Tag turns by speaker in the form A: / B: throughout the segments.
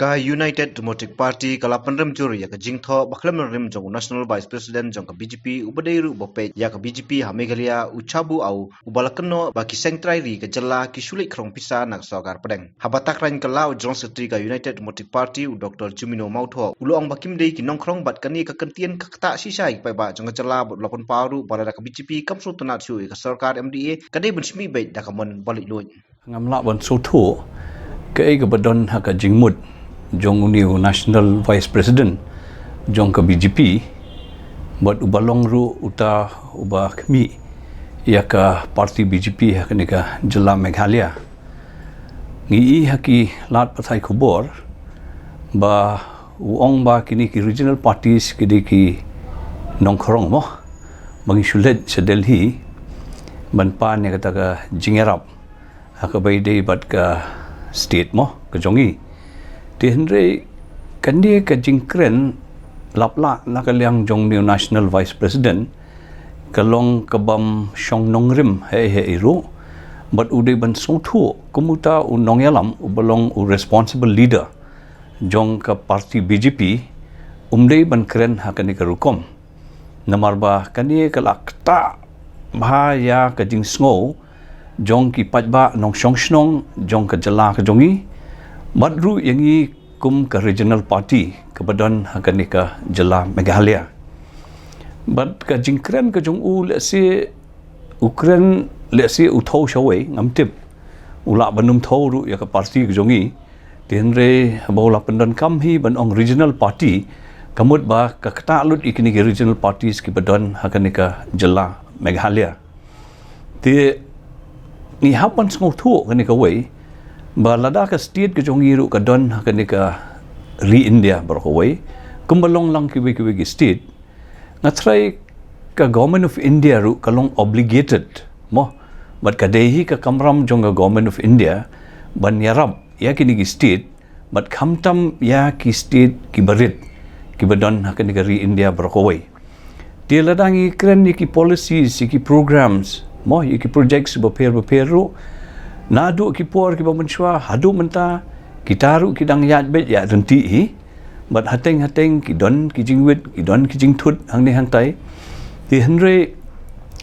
A: Ka United Democratic Party kala penrem juri ya ka jingtho baklam rem jong National Vice President jong ka BJP ubadeiru bopet ya ka BJP ha Meghalaya ucabu au ubalakno baki sengtrai ri ka jela ki sulik krong pisa nak sorkar pedeng habatak rain ka lau jong secretary ka United Democratic Party Dr. Jumino Mautho uluong bakim dei ki nongkhrong bat kani ka kentian ka kata sisai pa ba jong jela bot lapon paru balada ka BJP kam sultanat sui ka sorkar MDA kadai bensmi beit da ka mon balik luin
B: ngamla bon soto ke ga badon ha ka jingmut jong uniu National Vice President jong ka BJP buat ubalong ru uta uba kami ya ka parti BJP ha ka jela Meghalaya ngi haki lat pathai khobor ba uong ba kini ki regional parties ki nongkhrong mo bangi sulet sa Delhi ban pan ya kata ka jingerap ha ka baidei bat ka state mo ka jongi Henry kandi ka jingkren lapla nakaliang jong new National Vice President kalong kabam shong nongrim he iru but uday ban songthu kumuta unong yalam ubalong u responsible leader jong ka party BJP umday ban kren hakani ka rukom namarba kani kalakta bahaya ka jing sngo jong ki pajba nong shong jong ka jala ka jongi madru yangi kum ka regional party kebadan hakani ka jela Meghalaya bad ka jingkren ka jong u lesi ukren lesi uthau shawai ngamtip ula banum thoru ya ka party ka jongi tenre bola pendan kam hi ban ong regional party kamut ba ka kata lut ikini ka regional parties kebadan hakani ka jela Meghalaya te ni hapan sngo thu kani ka wei ba Lada ka state ka jongi ru ka don hakani ka ri India barkawai kumbalong lang kiwi ki state ngatrai ka government of India ru kalong obligated mo but kadehi ka kamram jonga government of India ban yarab ya kini ki state but khamtam ya ki state ki barit ki badon hakani ka ri India barkawai ti ladangi kren ki policies ki programs mo ki projects baper ru nadu ki por ki bamenswa hadu menta kitaru ki dang yat bet ya renti hi bat hateng ki don ki jingwit ki don ki jingthut hang ni hang tai ti henre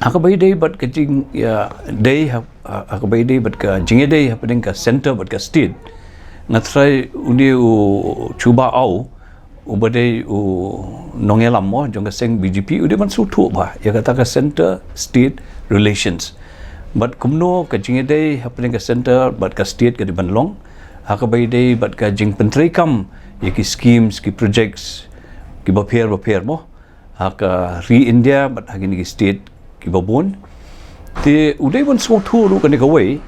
B: akabai dei bat ka jing ya dei akabai dei bat ka jinge dei happening ka center bat ka state ngatrai uni u chuba au ubadei u nongelam mo jong ka seng BJP ude man su thu ba ya kata ka center state relations but kumno ka jinge dei happening ka center but ka state ka di banlong hakabai dei but ka jing pentrai kam ki schemes ki projects ki baper mo haka ri India but hagini ki state ki babon te udai bon so thu ru ka ni ka wei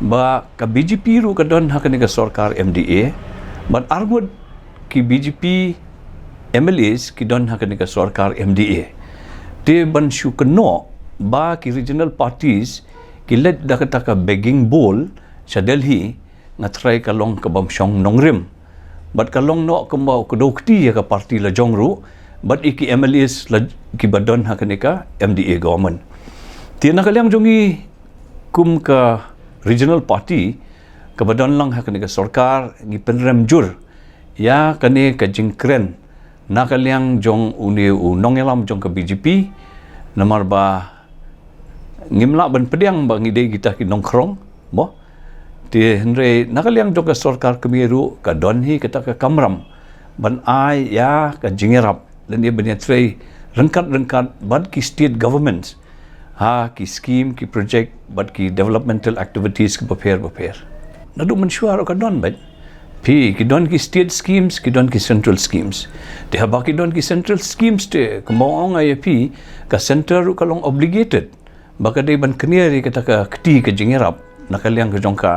B: ba ka BJP ru ka don hakani ka sorkar MDA but argod ki BJP MLAs ki don hakani ka sorkar MDA te ban shu kno ba ki regional parties kilet dakata ka begging bowl sa Delhi ngatrai kalong kabam shong nongrim but kalong no kambau kodokti ya ka party la jongru but iki MLAs la ki badon hakani ka MDA government tina kalyang jongi kum ka regional party ka badon lang hakani ka sorkar ngi penrem jur ya kani ka jingkren nakalyang jong uni u nongelam jong ka BJP namar ba ngimla ban pediang bang ide kita ki nongkhrong mo ti henre nakaliang jong ka sorkar kemiru ka donhi kata ka kamram ban ai ya ka jingerap dan dia benyatrai rengkat bad ki state governments ha ki scheme ki project bad ki developmental activities ki paper nadu mensuar ka don bat pi ki don ki state schemes ki don ki central schemes te ha ki don ki central schemes te kemong ai pi ka center ka long obligated baka dei ban keniari kata ka kti ka jingerap nakaliang ka jongka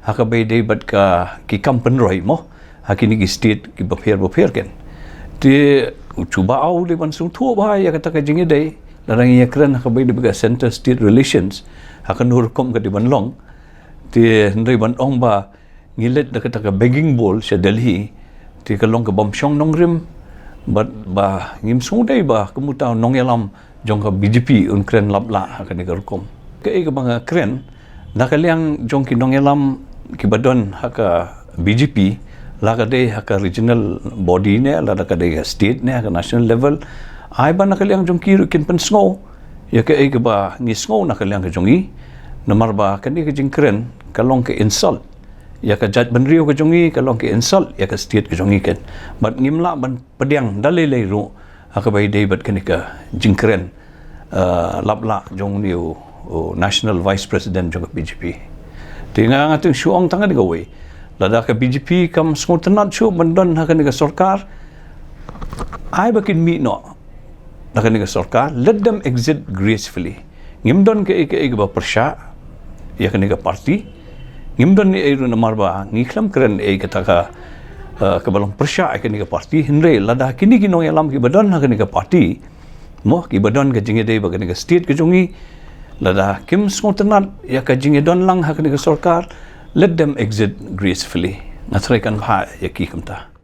B: hakabai dei bat ka ki kampen roi mo hakini ki state ki baper ken te ucuba au de ban sung thu ba ya kata ka jinge dei larang ya kren hakabai de ka center state relations hakan nur kom ka di ban long te ndai ban ong ba ngilet da kata ka begging bowl sa Delhi te ka long ka bom shong nongrim bat ba ngim sung dei ba kemuta nongyalam jong ka BJP un kren lapla hakani ka rukom ke ka banga kren nakaliang jong ki nongelam ki badon haka BJP Lagade haka regional body ne, lagade state ne, haka national level. Ai ba nakaliang jong kiru kin pensngo. Ya ke ai ba ngisngo nakaliang ke jongi. Nomor ba kani ke jingkren kalong ke insult. Ya ke jat benrio ke jongi kalong ke insult ya ke state ke jongi ken. Bat ngimla ban pediang dalilai ru haka bai dei bat kani ke jingkren lapla jong niu national vice president jong BJP. Tinga ngatung syuong tanga digawe. Lada ke BJP kam sngewtynnad syu mendon hakan ke sorkar. Ai bakin mi no. Hakan ke sorkar, let them exit gracefully. Ngimdon ke ba persya ya kan ke parti. Ngimdon ni eru namar ba ngiklam keren ke taka ke balong persya ke parti hinre lada kini ginong yalam ki badon hakan ke parti. Moh ki badon ke jingede ba ke state ke jongi. Lada kim sngewtynnad ya ka jingedon lang hakan ke sorkar. Let them exit gracefully. Natrai kan bha ya ki kamta.